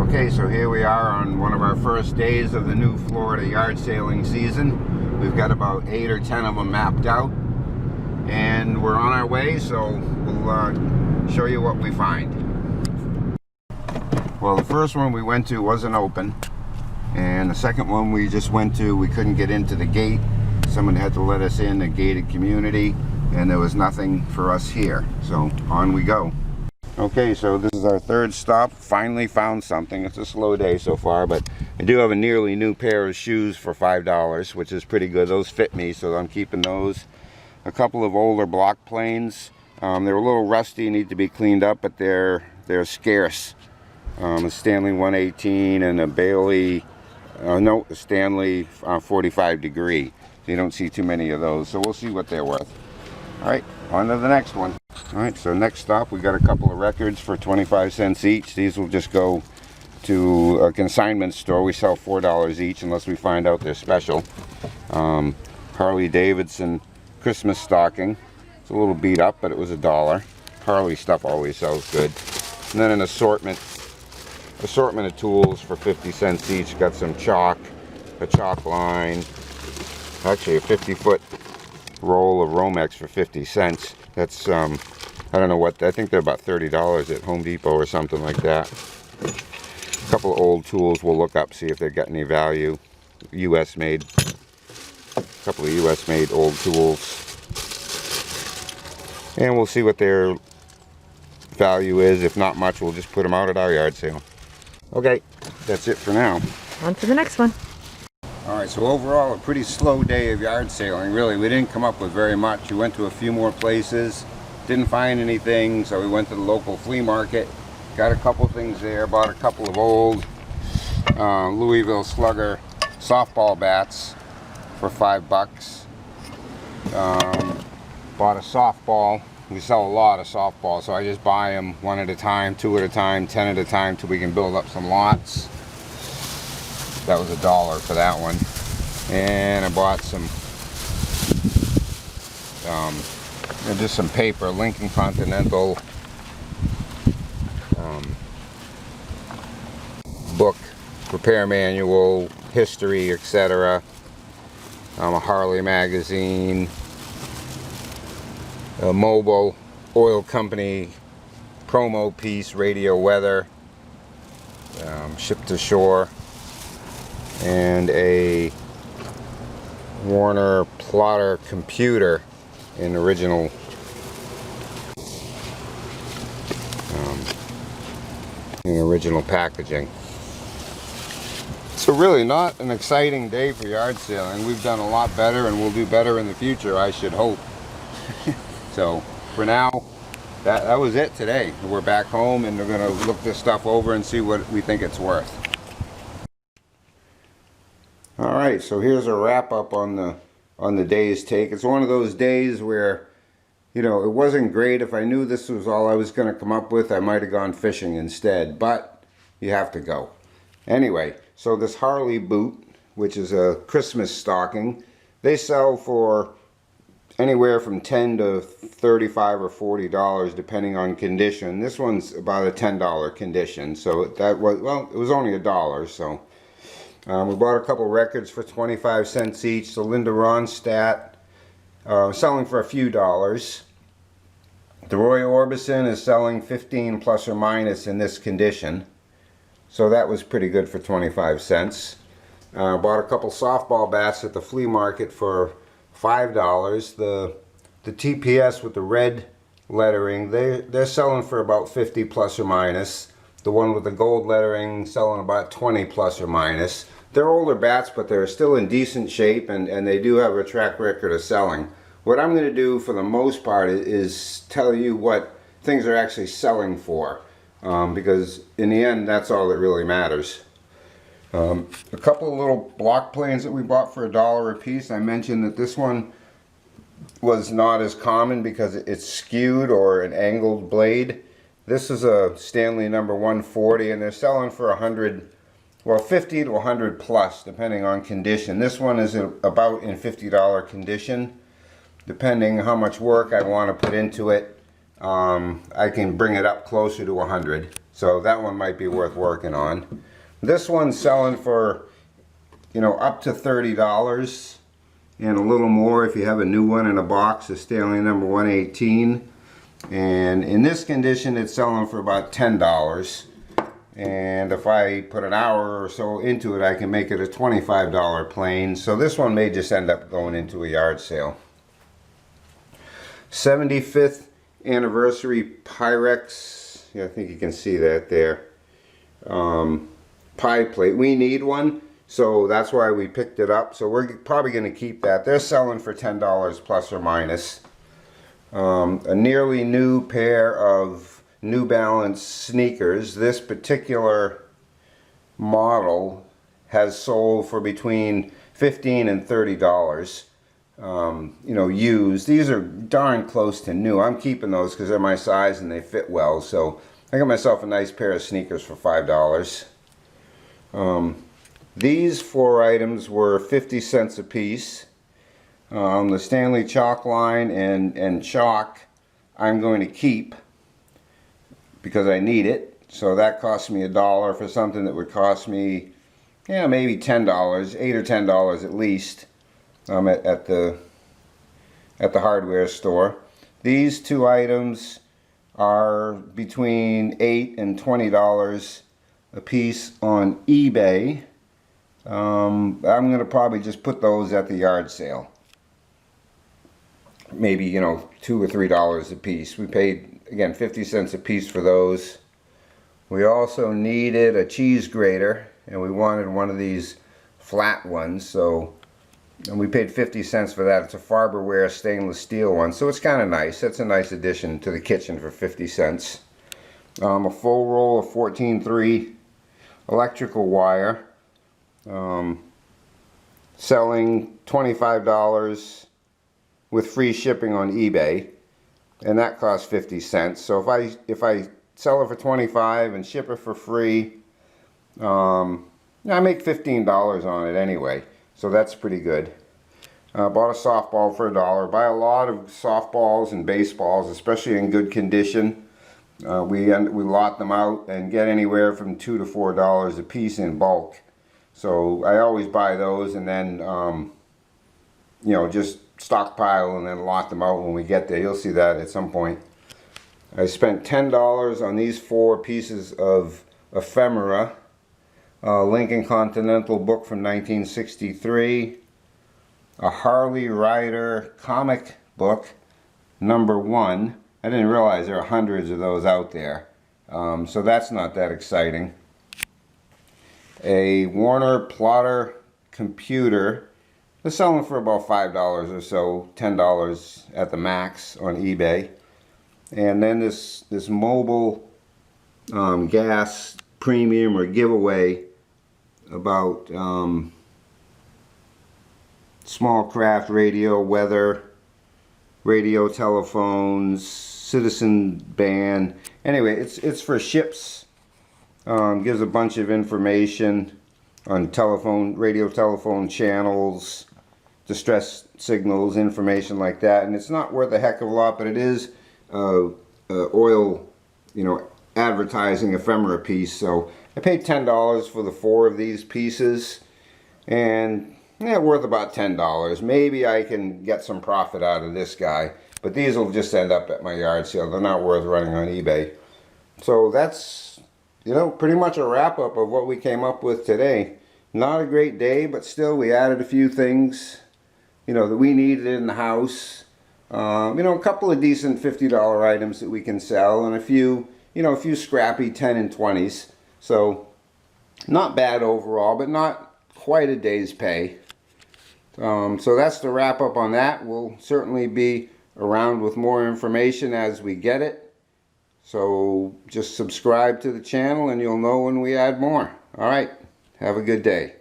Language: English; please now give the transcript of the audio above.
Okay, so here we are on one of our first days of the new Florida yard sailing season. We've got about 8 or 10 of them mapped out, and we're on our way, so we'll show you what we find. Well, the first one we went to wasn't open, and the second one we just went to, we couldn't get into the gate. Someone had to let us in, a gated community, and there was nothing for us here, so on we go. Okay, so this is our third stop. Finally found something. It's a slow day so far, but I do have a nearly new pair of shoes for $5, which is pretty good. Those fit me, so I'm keeping those. A couple of older block planes. They're a little rusty, need to be cleaned up, but they're scarce. A Stanley 118 and a Bailey, Stanley 45 degree. So you don't see too many of those, so we'll see what they're worth. All right, on to the next one. All right, so next stop, we got a couple of records for 25 cents each. These will just go to a consignment store. We sell $4 each unless we find out they're special. Harley Davidson Christmas stocking. It's a little beat up, but it was $1. Harley stuff always sells good. And then an assortment of tools for 50 cents each. Got some chalk, a chalk line, actually a 50-foot roll of Romex for 50 cents. That's I don't know what, I think they're about $30 at Home Depot or something like that. A couple of old tools we'll look up, see if they've got any value. US made. A couple of US made old tools. And we'll see what their value is. If not much, we'll just put them out at our yard sale. Okay, that's it for now. On to the next one. Alright, so overall a pretty slow day of yard sailing. Really, we didn't come up with very much. We went to a few more places, didn't find anything, so we went to the local flea market, got a couple things there, bought a couple of old Louisville Slugger softball bats for $5. Bought a softball. We sell a lot of softballs, so I just buy them one at a time, 2 at a time, 10 at a time, till we can build up some lots. That was $1 for that one. And I bought some just some paper, Lincoln Continental book, repair manual, history, etc. A Harley magazine, a mobile oil company promo piece, radio weather, ship to shore, and a Warner plotter computer in original packaging. So really not an exciting day for yard sailing. We've done a lot better, and we'll do better in the future, I should hope. So for now, that was it today. We're back home, and we're going to look this stuff over and see what we think it's worth. Alright, so here's a wrap up on the day's take. It's one of those days where, you know, it wasn't great. If I knew this was all I was going to come up with, I might have gone fishing instead, but you have to go. Anyway, so this Harley boot, which is a Christmas stocking, they sell for anywhere from $10 to $35 or $40 depending on condition. This one's about a $10 condition, so that was, well, it was only $1, so we bought a couple records for 25 cents each. The Linda Ronstadt, selling for a few dollars. The Roy Orbison is selling 15 plus or minus in this condition. So that was pretty good for 25 cents. Bought a couple softball bats at the flea market for $5. The TPS with the red lettering, they're selling for about 50 plus or minus. The one with the gold lettering selling about 20 plus or minus. They're older bats, but they're still in decent shape, and they do have a track record of selling. What I'm going to do for the most part is tell you what things are actually selling for, because in the end that's all that really matters. A couple of little block planes that we bought for $1 a piece. I mentioned that this one was not as common because it's skewed or an angled blade. This is a Stanley number 140, and they're selling for 100, well, 50 to 100 plus, depending on condition. This one is about in $50 condition, depending how much work I want to put into it. I can bring it up closer to 100. So that one might be worth working on. This one's selling for, you know, up to $30 and a little more if you have a new one in a box, a Stanley number 118. And in this condition, it's selling for about $10. And if I put an hour or so into it, I can make it a $25 plane. So this one may just end up going into a yard sale. 75th anniversary Pyrex. Yeah, I think you can see that there. Pie plate. We need one, so that's why we picked it up. So we're probably going to keep that. They're selling for $10 plus or minus. A nearly new pair of New Balance sneakers. This particular model has sold for between $15 and $30. You know, used. These are darn close to new. I'm keeping those because they're my size and they fit well. So I got myself a nice pair of sneakers for $5. These 4 items were 50 cents a piece. The Stanley chalk line and chalk I'm going to keep because I need it. So that cost me $1 for something that would cost me, yeah, maybe $10, $8 or $10 at least, at the hardware store. These 2 items are between $8 and $20 a piece on eBay. I'm going to probably just put those at the yard sale. Maybe, you know, $2 or $3 a piece. We paid, again, 50 cents a piece for those. We also needed a cheese grater, and we wanted one of these flat ones, so, and we paid 50 cents for that. It's a Farberware stainless steel one, so it's kind of nice. That's a nice addition to the kitchen for 50 cents. A full roll of 14-3 electrical wire, selling $25 with free shipping on eBay, and that costs 50 cents. So if I sell it for 25 and ship it for free, I make $15 on it anyway, so that's pretty good. Bought a softball for $1. Buy a lot of softballs and baseballs, especially in good condition. We lot them out and get anywhere from $2 to $4 a piece in bulk. So I always buy those and then, you know, just stockpile and then lot them out when we get there. You'll see that at some point. I spent $10 on these 4 pieces of ephemera. Lincoln Continental book from 1963. A Harley Rider comic book, number 1. I didn't realize there are hundreds of those out there. So that's not that exciting. A Warner Plotter computer. They're selling for about $5 or so, $10 at the max on eBay. And then this mobile gas premium or giveaway about small craft radio, weather, radio telephones, citizen band. Anyway, it's for ships. Gives a bunch of information on telephone, radio telephone channels, distress signals, information like that. And it's not worth a heck of a lot, but it is oil, you know, advertising ephemera piece. So I paid $10 for the 4 of these pieces, and yeah, worth about $10. Maybe I can get some profit out of this guy, but these will just end up at my yard sale. They're not worth running on eBay. So that's, you know, pretty much a wrap up of what we came up with today. Not a great day, but still we added a few things, you know, that we needed in the house. You know, a couple of decent $50 items that we can sell, and a few, you know, a few scrappy 10 and 20s. So not bad overall, but not quite a day's pay. So that's the wrap up on that. We'll certainly be around with more information as we get it. So just subscribe to the channel and you'll know when we add more. All right, have a good day.